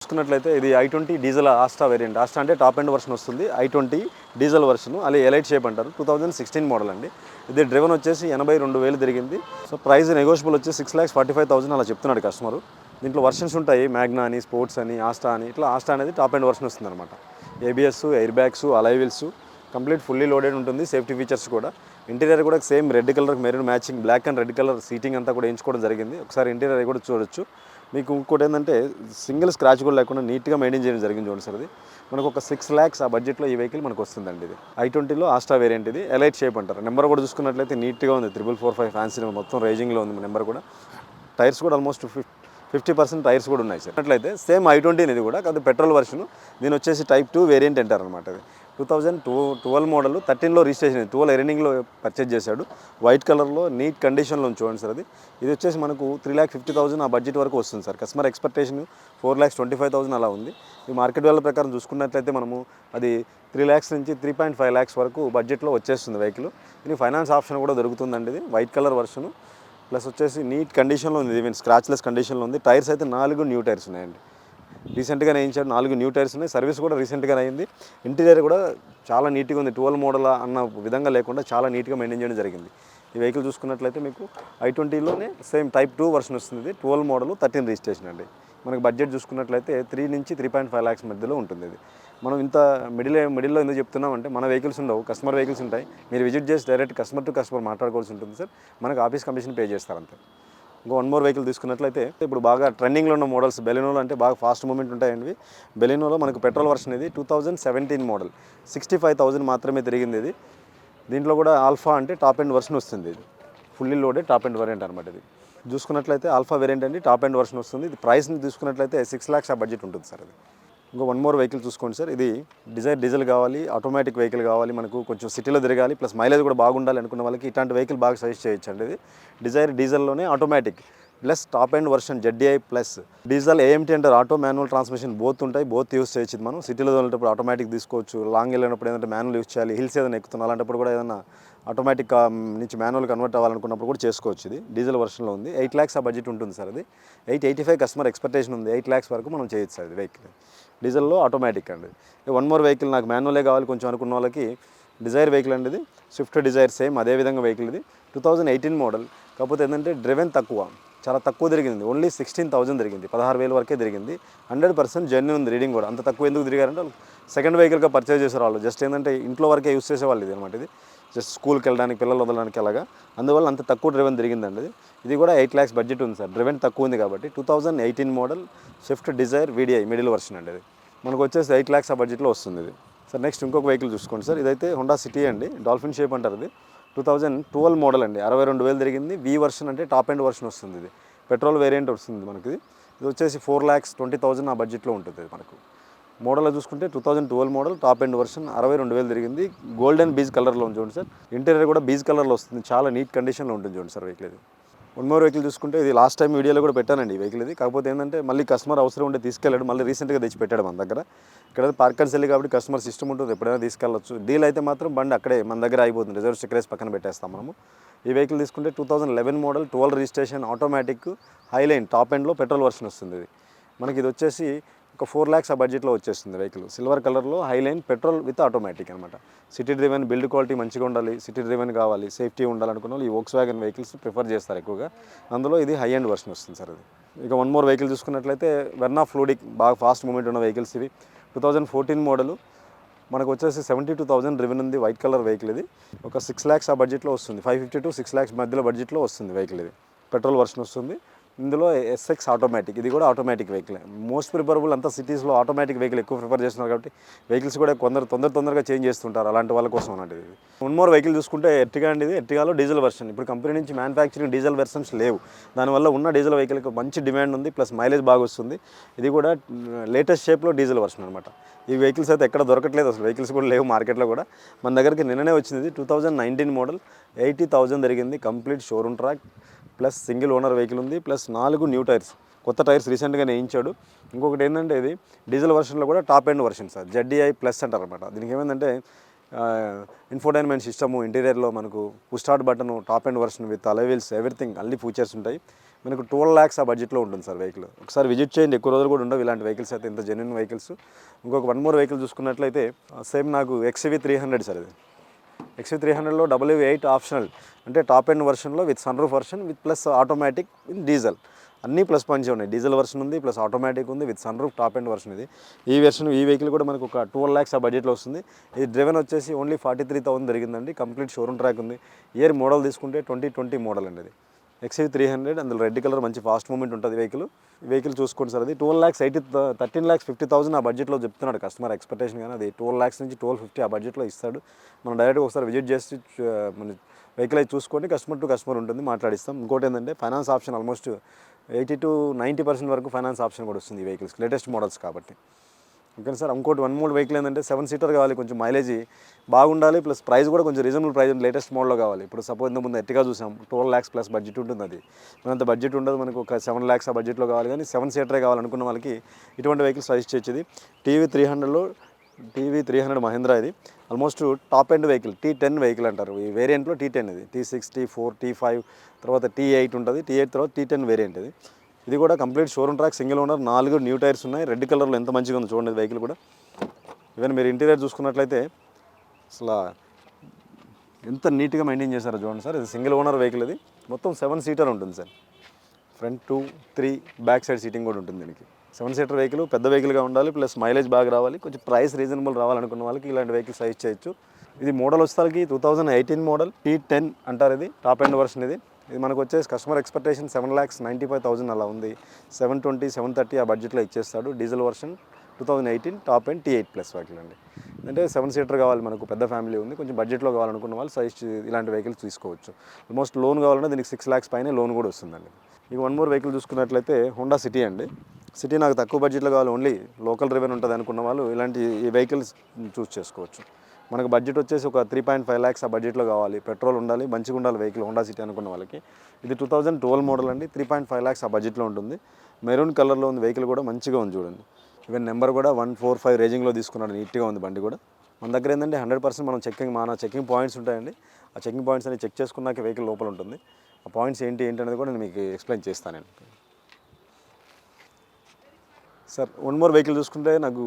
చూసుకున్నట్లయితే ఇది i20 diesel Asta variant. Asta అంటే టాప్ ఎండ్ వర్షన్ వస్తుంది. i20 డీజిల్ వర్షన్, అలా ఎలైట్ షేప్ అంటారు. 2016 మోడల్ అండి. ఇది డ్రివెన్ వచ్చేసి 82,000 తిరిగింది. సో ప్రైస్ నెగోషియబుల్ వచ్చి 6,45,000 అలా చెప్తున్నాడు కస్టమర్. దీంట్లో వర్షన్స్ ఉంటాయి, మ్యాగ్నా అని, స్పోర్ట్స్ అని, ఆస్టా అని. ఇట్లా ఆస్టా అనేది టాప్ ఎండ్ వర్షన్ వస్తుంది అనమాట. ABS, air bags, alloy wheels, complete fully loaded ఉంటుంది. సేఫ్టీ ఫీచర్స్ కూడా. ఇంటీరియర్ కూడా same red colour maroon matching, black and red colour seating అంతా కూడా ఎంచుకోవడం జరిగింది. ఒకసారి ఇంటీరియర్ కూడా చూడొచ్చు. మీకు ఇంకోటి ఏంటంటే సింగిల్ స్క్రాచ్ కూడా లేకుండా నీట్గా మెయింటైన్ చేయడం జరిగింది చూడండి సార్. ఇది మనకు ఒక 6 lakhs ఆ బడ్జెట్లో ఈ వెహికల్ మనకు వస్తుందండి. ఇది i20లో ఆస్టా వేరియంట్. ఇది ఎలైట్ షేప్ అంటారు. నెంబర్ కూడా చూసుకున్నట్లయితే నీట్గా ఉంది. 4445 ఫ్యాన్సీ నెంబర్, మొత్తం రేజింగ్లో ఉంది నెంబర్ కూడా. టైర్స్ కూడా ఆల్మోస్ట్ 50% టైర్స్ కూడా ఉన్నాయి సార్. అట్లయితే సేమ్ i20 ఇది కూడా కాదు, పెట్రోల్ వర్షన్. దీని వచ్చేసి టైప్ 2 వేరియంట్ అంటారు అనమాట. ఇది 2012 మోడల్, 13లో రిజిస్ట్రేషన్. 12 ఎర్నింగ్లో పర్చేజ్ చేశాడు. వైట్ కలర్లో నీట్ కండిషన్లో చూడండి సార్. ఇది వచ్చేసి మనకు 3,50,000 ఆ బడ్జెట్ వరకు వస్తుంది సార్. కస్టమర్ ఎక్స్పెక్టేషన్ 4,25,000 అలా ఉంది. ఈ మార్కెట్ వాల్యూ ప్రకారం చూసుకున్నట్లయితే మనము అది 3 lakhs నుంచి 3.5 lakhs వరకు బడ్జెట్లో వచ్చేస్తుంది వెహికల్. ఇది ఫైనాన్స్ ఆప్షన్ కూడా దొరుకుతుందండి. ఇది వైట్ కలర్ వర్షను, ప్లస్ వచ్చేసి నీట్ కండిషన్లో ఉంది. ఈవెన్ స్క్రాచ్లెస్ కండిషన్లో ఉంది. టైర్స్ అయితే 4 న్యూ టైర్స్ ఉన్నాయండి. రీసెంట్గానే వేయించాడు. 4 న్యూ టైర్స్ ఉన్నాయి. సర్వీస్ కూడా రీసెంట్గానే అయింది. ఇంటీరియర్ కూడా చాలా నీట్గా ఉంది. 12 మోడల్ అన్న విధంగా లేకుండా చాలా నీట్గా మెయింటైన్ చేయడం జరిగింది. ఈ వెహికల్ చూసుకున్నట్లయితే మీకు i20లోనే సేమ్ టైప్ 2 వర్షన్ వస్తుంది. 12 మోడల్, 13 రిజిస్ట్రేషన్ అండి. మనకు బడ్జెట్ చూసుకున్నట్లయితే 3 నుంచి 3.5 lakhs మధ్యలో ఉంటుంది. ఇది మనం ఇంత మిడిల్లో ఎందుకు చెప్తున్నామంటే, మన వెహికల్స్ ఉండవు, కస్టమర్ వెహికల్స్ ఉంటాయి. మీరు విజిట్ చేసి డైరెక్ట్ కస్టమర్ టు కస్టమర్ మాట్లాడుకోవాల్సి ఉంటుంది సార్. మనకు ఆఫీస్ కమిషన్ పే చేస్తారంతే. ఇంకో 1 more వెహికల్ తీసుకున్నట్లయితే ఇప్పుడు బాగా ట్రెండింగ్లో ఉన్న మోడల్స్ బెలినోలో అంటే బాగా ఫాస్ట్ మూమెంట్ ఉంటాయండి. బెలినోలో మనకు పెట్రోల్ వర్షన్ ఇది 2017 మోడల్, 65,000 మాత్రమే తిరిగింది. ఇది దీంట్లో కూడా ఆల్ఫా అంటే టాప్ ఎండ్ వర్షన్ వస్తుంది. ఇది fully loaded top end variant అనమాట. ఇది చూసుకున్నట్లయితే ఆల్ఫా వేరియంట్ అండి, టాప్ ఎండ్ వర్షన్ వస్తుంది. ఇది ప్రైస్ని చూసుకున్నట్లయితే 6 lakhs ఆ బడ్జెట్ ఉంటుంది సార్. అది ఇంకో 1 more వెహికల్ చూసుకోండి సార్. ఇది డీజిల్ కావాలి, ఆటోమేటిక్ వెహికల్ కావాలి, మనకు కొంచెం సిటీలో తిరగాలి, ప్లస్ మైలేజ్ కూడా బాగుండాలి అనుకున్న వాళ్ళకి ఇట్లాంటి వెహికల్ బాగా సజెస్ట్ చేయొచ్చు అండి. ఇది డీజిల్లోనే automatic plus top end version ZDI plus diesel AMT అంటారు. ఆటో మాన్యువల్ ట్రాన్స్మిషన్ బోత్ ఉంటాయి. బోత్ యూస్ చేయొచ్చు. మనం సిటీలో వెళ్ళేటప్పుడు ఆటోమేటిక్ తీసుకోవచ్చు. లాంగ్ వెళ్ళినప్పుడు ఏదంటే మాన్యువల్ యూస్ చేయాలి, హిల్స్ ఏదైనా ఎక్కుతున్నాం అలాంటప్పుడు కూడా ఏదైనా ఆటోమేటిక్ నుంచి మాన్యువల్ కన్వర్ట్ అవ్వాలనుకున్నప్పుడు కూడా చేసుకోవచ్చు. ఇది డీజిల్ వర్షన్లో ఉంది. 8 lakhs ఆ బడ్జెట్ ఉంటుంది సార్. అది 885 కస్టమర్ ఎక్స్పెక్టేషన్ ఉంది. 8 lakhs వరకు మనం చేయొచ్చు సార్. ఇది వెహికల్ డీజిల్లో ఆటోమేటిక్ అండి. 1 more వెహికల్ నాకు మాన్యువలే కావాలి కొంచెం అనుకున్న వాళ్ళకి డిజైర్ వెహికల్ అండి. ఇది స్విఫ్ట్ డిజైర్ సేమ్ అదే విధంగా వెహికల్. ఇది 2018 మోడల్. కాకపోతే ఏంటంటే డ్రివెన్ తక్కువ, చాలా తక్కువ తిరిగింది. ఓన్లీ 16,000 తిరిగింది. 16,000 వరకే తిరిగింది. 100% జెన్యూన్ ఉంది. రీడింగ్ కూడా అంత తక్కువ ఎందుకు తిరిగారంటే సెకండ్ వెహికల్గా పర్చేజ్ చేసే వాళ్ళు జస్ట్ ఏంటంటే ఇంట్లో వరకే యూస్ చేసేవాళ్ళు. ఇది అనమాట. ఇది జస్ట్ స్కూల్కి వెళ్ళడానికి, పిల్లలు వదలడానికి అలాగా. అందువల్ల అంత తక్కువ డ్రివెన్ తిరిగిందండి. ఇది కూడా 8 lakhs బడ్జెట్ ఉంది సార్. డ్రివెన్ తక్కువ ఉంది కాబట్టి 2018 model Swift Dzire VDI middle version అండి. ఇది మనకు వచ్చేసి 8 lakhs ఆ బడ్జెట్లో వస్తుంది. ఇది సార్ నెక్స్ట్ ఇంకొక వెహికల్ చూసుకోండి సార్. ఇదైతే హోండా సిటీ అండి, డాల్ఫిన్ షేప్ అంటారు. ఇది 2012 మోడల్ అండి, 62,000 తిరిగింది. V వర్షన్ అంటే టాప్ ఎండ్ వర్షన్ వస్తుంది. ఇది పెట్రోల్ వేరియంట్ వస్తుంది మనకి. ఇది వచ్చేసి 4,20,000 ఆ బడ్జెట్లో ఉంటుంది. ఇది మనకు మోడల్లో చూసుకుంటే 2012 మోడల్, టాప్ ఎండ్ వర్షన్, 62,000 తిరిగింది. గోల్డెన్ బీజ్ కలర్లో ఉంది చూడండి సార్. ఇంటీరియర్ కూడా బీజ్ కలర్లో వస్తుంది. చాలా నీట్ కండిషన్లో ఉంటుంది చూడండి సార్ వెహికల్. ఇది 1 more వెహికల్ చూసుకుంటే ఇది లాస్ట్ టైం వీడియోలో కూడా పెట్టానండి ఈ వెహికల్. ఇది కాకపోతే ఏంటంటే మళ్ళీ కస్టమర్ అవసరం ఉంటే తీసుకెళ్ళాడు, మళ్ళీ రీసెంట్గా తెచ్చి పెట్టాడు మన దగ్గర. ఇక్కడ పార్క్ అండ్ సెల్ కాబట్టి కస్టమర్ సిస్టమ్ ఉంటుంది, ఎప్పుడైనా తీసుకెళ్ళచ్చు. డీల్ అయితే మాత్రం బండి అక్కడే మన దగ్గర అయిపోతుంది. రిజర్వ్ స్టిక్కర్ వేసి పక్కన పెట్టేస్తాం మనము. ఈ వెహికల్ తీసుకుంటే 2011 model, 12 registration, automatic, highline top ఎండ్లో పెట్రోల్ వర్షన్ వస్తుంది. ఇది మనకి ఇది వచ్చేసి ఒక 4 lakhs ఆ బడ్జెట్లో వచ్చేస్తుంది వెహికల్. సిల్వర్ కలర్లో హైలైన్ పెట్రోల్ విత్ ఆటోమేటిక్ అనమాట. సిటీ డ్రివెన్, బిల్డ్ క్వాలిటీ మంచిగా ఉండాలి, సిటీ డ్రివెన్ కావాలి, సేఫ్టీ ఉండాలనుకున్న వాళ్ళు ఈ వోక్స్వ్యాగన్ వెహికల్స్ ప్రిఫర్ చేస్తారు ఎక్కువగా. అందులో ఇది హై ఎండ్ వర్షన్ వస్తుంది సార్. అది ఇక 1 more వెహికల్ చూసుకున్నట్లయితే వెర్నా ఫ్లూడిక్, బాగా ఫాస్ట్ మూమెంట్ ఉన్న వెహికల్స్ ఇవి. 2014 మోడల్, మనకు వచ్చేసి 72,000 డ్రివెన్ ఉంది. White colour vehicle. ఇది ఒక 6 lakhs ఆ బడ్జెట్లో వస్తుంది. 550 to 6 lakhs మధ్యలో బడ్జెట్లో వస్తుంది వెహికల్. ఇది పెట్రోల్ వర్షన్ వస్తుంది. ఇందులో SX ఆటోమేటిక్, ఇది కూడా ఆటోమేటిక్ వెహికల్. మోస్ట్ ప్రిఫరబుల్ అంతా సిటీస్లో ఆటోమేటిక్ వెహికల్ ఎక్కువ ప్రిఫర్ చేస్తున్నారు కాబట్టి వెహికల్స్ కూడా తొందరగా చేంజ్ చేస్తుంటారు, అలాంటి వాళ్ళ కోసం అన్నట్టు. ఇది 1 more వెహికల్ చూసుకుంటే ఎర్టిగా అండి. ఇది ఎర్టిగాలో డీజిల్ వర్షన్. ఇప్పుడు కంపెనీ నుంచి మ్యానుఫ్యాక్చరింగ్ డీజిల్ వెర్షన్స్ లేవు, దానివల్ల ఉన్న డీజిల్ వెహికల్కి మంచి డిమాండ్ ఉంది, ప్లస్ మైలేజ్ బాగా వస్తుంది. ఇది కూడా లేటెస్ట్ షేప్లో డీజిల్ వర్షన్ అనమాట. ఈ వెహికల్స్ అయితే ఎక్కడ దొరకట్లేదు, అసలు వెహికల్స్ కూడా లేవు మార్కెట్లో కూడా. మన దగ్గరికి నిన్ననే వచ్చింది. 2019 మోడల్, 80,000 జరిగింది. Complete showroom track plus single owner vehicle ఉంది, ప్లస్ 4 న్యూ టైర్స్, కొత్త టైర్స్ రీసెంట్గా వేయించాడు. ఇంకొకటి ఏంటంటే ఇది డీజిల్ వర్షన్లో కూడా top end version sir, ZDI plus అంటారు అనమాట. దీనికి ఏమైందంటే ఇన్ఫోటైన్మెంట్ సిస్టము, ఇంటీరియర్లో మనకు push start button, top end version with Alai wheels, everything అన్ని ఫీచర్స్ ఉంటాయి. మనకు 12 lakhs ఆ బడ్జెట్లో ఉంటుంది సార్ వెహికల్. ఒకసారి విజిట్ చేయండి, ఎక్కువ రోజులు కూడా ఉండవు ఇలాంటి వెహికల్స్ అయితే, ఇంత జెన్యున్ వెహికల్స్. ఇంకొక వన్ మోర్ వెహికల్ చూసుకున్నట్లయితే సేమ్ నాకు XUV300 సార్ ఇది. XUV300లో W8 ఆప్షనల్, అంటే టాప్ ఎండ్ వర్షన్లో with sunroof version with plus automatic in diesel, అన్నీ ప్లస్ పాయింట్స్ ఉన్నాయి. డీజిల్ వర్షన్ ఉంది, ప్లస్ ఆటోమేటిక్ ఉంది, with sunroof top end version ఇది. ఈ వెహికల్ కూడా మనకు ఒక 12 lakhs ఆ బడ్జెట్లో వస్తుంది. ఇది డ్రివెన్ వచ్చేసి ఓన్లీ 43,000 జరిగిందండి. కంప్లీట్ షోరూమ్ ట్రాక్ ఉంది. ఇయర్ మోడల్ తీసుకుంటే 2020 మోడల్ అండి ఇది. XUV300, అందులో రెడ్ కలర్, మంచి ఫాస్ట్ మూమెంట్ ఉంటుంది వెహికల్ చూసుకోండి సార్. అది 13,50,000 ఆ బడ్జెట్లో చెప్తున్నాడు కస్టమర్ ఎక్స్పెక్టేషన్. కానీ అది 12 lakhs నుంచి 1250 ఆ బడ్జెట్లో ఇస్తాడు. మనం డైరెక్ట్గా ఒకసారి విజిట్ చేసి మన వెహికల్ అయితే చూసుకోండి, కస్టమర్ టు కస్టమర్ ఉంటుంది, మాట్లాడిస్తాం. ఇంకోటి ఏంటంటే ఫైనాన్స్ ఆప్షన్ ఆల్మోస్ట్ 80 to 90% వరకు ఫైనాన్స్ ఆప్షన్ కూడా వస్తుంది ఈ వెహికల్స్, లేటెస్ట్ మోడల్స్ కాబట్టి. Okay sir. ఇంకోటి వన్ మోర్ వెహికల్ ఏంటంటే 7 seater కావాలి, కొంచెం మైలేజ్ బాగుండాలి, ప్లస్ ప్రైస్ కూడా కొంచెం రీజనబుల్ ప్రైస్, లేటెస్ట్ మోడల్లో కావాలి. ఇప్పుడు సపోజ్ ఇంత ముందు ఎట్టిగా చూసాం 12 lakhs ప్లస్ బడ్జెట్ ఉంటుంది. అది మనంత బడ్జెట్ ఉండదు, మనకు ఒక 7 lakhs ఆ బడ్జెట్లో కావాలి. కానీ 7 seater కావాలనుకున్న వాళ్ళకి ఇటువంటి వెహికల్ సజెస్ట్ చేసేది. టీవీ300 మహేంద్ర ఇది. Almost top end vehicle, T10 vehicle అంటారు ఈ వేరియంట్లో. T10 ఇది, T6, T4, T5, తర్వాత T8 ఉంటుంది. T8 తర్వాత T10 వేరియంట్ ఇది. ఇది కూడా complete showroom track, single owner, 4 new tyres ఉన్నాయి. రెడ్ కలర్లో ఎంత మంచిగా ఉంది చూడండి వెహికల్ కూడా. ఈవెన్ మీరు ఇంటీరియర్ చూసుకున్నట్లయితే అసలు ఎంత నీట్గా మెయింటైన్ చేశారో చూడండి సార్. ఇది సింగిల్ ఓనర్ వెహికల్. ఇది మొత్తం 7 seater ఉంటుంది sir. Front 2, 3, back side seating కూడా ఉంటుంది దీనికి. 7 seater వెహికల్, పెద్ద వెహికల్గా ఉండాలి, ప్లస్ మైలేజ్ బాగా రావాలి, కొంచెం ప్రైస్ రీజనబుల్ రావాలనుకున్న వాళ్ళకి ఇలాంటి వెహికల్ సజెస్ట్ చేయొచ్చు. ఇది మోడల్ వచ్చేసరికి 2018 మోడల్, T10 అంటారు. ఇది టాప్ ఎండ్ వర్షన్. ఇది మనకు వచ్చేసి కస్టమర్ ఎక్స్పెక్టేషన్ 7,95,000 అలా ఉంది. 720, 730 ఆ బడ్జెట్లో ఇచ్చేస్తాడు. Diesel version 2018 top end T8 plus vehicle అండి. అంటే 7 seater కావాలి, మనకు పెద్ద ఫ్యామిలీ ఉంది, కొంచెం బడ్జెట్లో కావాలనుకున్న వాళ్ళు సజెస్ట్ ఇలాంటి వెహికల్స్ తీసుకోవచ్చు. ఆల్మోస్ట్ లోన్ కావాలంటే దీనికి 6 lakhs పైన లోన్ కూడా వస్తుందండి. ఇక వన్ మోర్ వెహికల్ చూసుకున్నట్లయితే హోండా సిటీ అండి. సిటీ నాకు తక్కువ బడ్జెట్లో కావాలి, ఓన్లీ లోకల్ డ్రైవెన్ ఉంటుంది అనుకున్న వాళ్ళు ఇలాంటి ఈ వెహికల్స్ చూస్ చేసుకోవచ్చు. మనకు బడ్జెట్ వచ్చేసి ఒక 3.5 lakhs ఆ బడ్జెట్లో కావాలి, పెట్రోల్ ఉండాలి, మంచిగా ఉండాలి వెహికల్, హోండా సిటీ అనుకున్న వాళ్ళకి. ఇది 2012 మోడల్ అండి. 3.5 lakhs ఆ బడ్జెట్లో ఉంటుంది. మెరూన్ కలర్లో ఉంది వెహికల్, కూడా మంచిగా ఉంది చూడండి. ఈవెన్ నెంబర్ కూడా 145 రేంజింగ్లో తీసుకున్నాడు, నీట్గా ఉంది బండి కూడా. మన దగ్గర ఏంటంటే 100% మనం చెక్కింగ్ పాయింట్స్ ఉంటాయండి. ఆ చెక్కింగ్ పాయింట్స్ అని చెక్ చేసుకున్నాక వెహికల్ లోపల ఉంటుంది. ఆ పాయింట్స్ ఏంటి అనేది కూడా నేను మీకు ఎక్స్ప్లెయిన్ చేస్తాను. సార్ వన్ మోర్ వెహికల్ చూసుకుంటే నాకు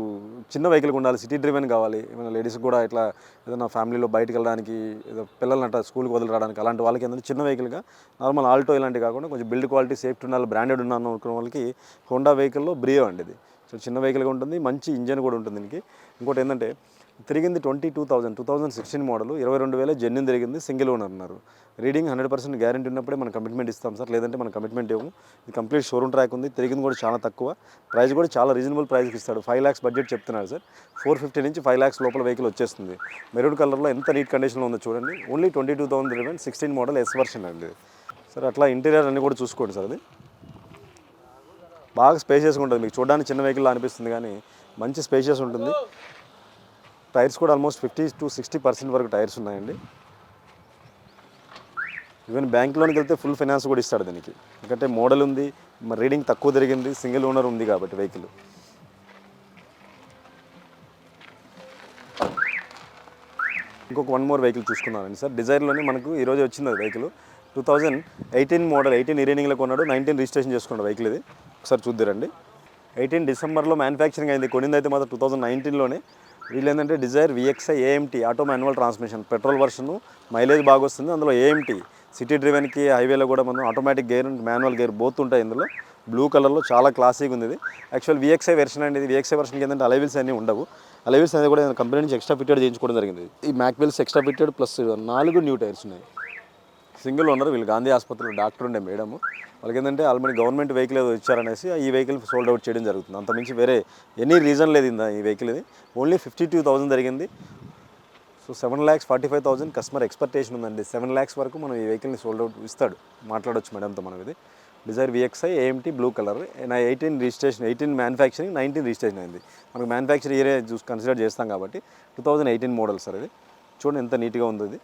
చిన్న వెహికల్ ఉండాలి, సిటీ డ్రివెన్ కావాలి. ఏమైనా లేడీస్ కూడా ఇట్లా ఏదైనా ఫ్యామిలీలో బయటకు వెళ్ళడానికి, ఏదో పిల్లల్ని అట్లా స్కూల్కి వదిలి రావడానికి, అలాంటి వాళ్ళకి ఏంటంటే చిన్న వెహికల్గా నార్మల్ ఆల్టో ఇలాంటివి కాకుండా కొంచెం బిల్డ్ క్వాలిటీ, సేఫ్టీ ఉండాలి, బ్రాండెడ్ ఉన్నాను అనుకున్న వాళ్ళకి హోండా వెహికల్లో బ్రియో అండి. ఇది సో చిన్న వెహికల్గా ఉంటుంది, మంచి ఇంజన్ కూడా ఉంటుంది దీనికి. ఇంకోటి ఏంటంటే తిరిగింది 2016 మోడల్, 22,000 జెన్యున్ తిరిగింది, సింగిల్ ఓనర్ ఉన్నారు. రీడింగ్ 100% గ్యారెంటీ ఉన్నప్పుడే మనం కమిట్మెంట్ ఇస్తాం సార్, లేదంటే మనం కమిట్మెంట్ ఇవ్వము. ఇది కంప్లీట్ షోరూమ్ ట్రాక్ ఉంది, తిరిగింది కూడా చాలా తక్కువ, ప్రైస్ కూడా చాలా రీజనబుల్ ప్రైస్కి ఇస్తాడు. 5 lakhs బడ్జెట్ చెప్తున్నారు సార్. 450 నుంచి 5 lakhs లోపల వెహికల్ వచ్చేస్తుంది. మెరూన్ కలర్లో ఎంత నీట్ కండిషన్లో ఉందో చూడండి. ఓన్లీ 22,000 16 మోడల్ ఎస్ వర్షన్ అండి సార్. అట్లా ఇంటీరియర్ అన్నీ కూడా చూసుకోండి సార్. అది బాగా స్పేషియస్గా ఉంటుంది, మీకు చూడడానికి చిన్న వెహికల్ అనిపిస్తుంది కానీ మంచి స్పేషియస్ ఉంటుంది. టైర్స్ కూడా ఆల్మోస్ట్ 50 to 60% వరకు టైర్స్ ఉన్నాయండి. ఈవెన్ బ్యాంక్లోనికి వెళ్తే ఫుల్ ఫైనాన్స్ కూడా ఇస్తాడు దీనికి, ఎందుకంటే మోడల్ ఉంది, మరి రీడింగ్ తక్కువ తిరిగింది, సింగిల్ ఓనర్ ఉంది కాబట్టి వెహికల్. ఇంకొక వన్ మోర్ వెహికల్ చూసుకున్నానండి సార్. డిజైర్లోనే మనకు ఈరోజు వచ్చింది వెహికల్. 2018 మోడల్, 18 రీడింగ్లో కొన్నాడు, 19 రిజిస్ట్రేషన్ చేసుకున్నాడు వెహికల్. ఇది ఒకసారి చూద్దారండి. 18 డిసెంబర్లో మ్యానుఫ్యాక్చరింగ్ అయింది, కొనింది అయితే మాత్రం 2019లోనే. వీళ్ళు ఏంటంటే Dzire VXI AMT auto manual transmission, petrol version, mileage బాగా వస్తుంది. అందులో AMT సిటీ డ్రివెన్కి, హైవేలో కూడా మనం automatic gear, manual gear both ఉంటాయి ఇందులో. బ్లూ కలర్లో చాలా క్లాసీగా ఉంది ఇది. యాక్చువల్ VXI వెర్షన్ అండి. ఇది VXI వెర్షన్కి ఏంటంటే అలైవిల్స్ అన్నీ ఉండవు. అలైవిల్స్ అనేది కూడా కంపెనీ నుంచి ఎక్స్ట్రా ఫిట్టెడ్ చేయించుకోవడం జరిగింది. ఈ mag wheels extra fitted plus 4 new tyres ఉన్నాయి. సింగిల్ ఓనర్, వీళ్ళు గాంధీ ఆసుపత్రిలో డాక్టర్ ఉండే మేడము. వాళ్ళకి ఏంటంటే ఆల్రెడీ గవర్నమెంట్ వెహికల్ ఏదో ఇచ్చారనేసి ఈ వెహికల్ సోల్డ్ అవుట్ చేయడం జరుగుతుంది. అంతమించి వేరే ఎనీ రీజన్ లేదు ఈ వెహికల్. ఇది ఓన్లీ 52,000 జరిగింది. సో 7,45,000 కస్టమర్ ఎక్స్పెక్టేషన్ ఉందండి. 7 lakhs వరకు మనం ఈ వెహికల్ని సోల్డ్ అవుట్ ఇస్తాడు, మాట్లాడవచ్చు మేడంతో మనం. ఇది Dzire VXI AMT blue colour, 18 registration, 18 manufacturing, 19 registration అయింది. మనకు మ్యానుఫ్యాక్చర్ ఇయరే కన్సిడర్ చేస్తాం కాబట్టి 2018 మోడల్ సార్. ఇది చూడండి ఎంత నీట్గా ఉందో ఇది.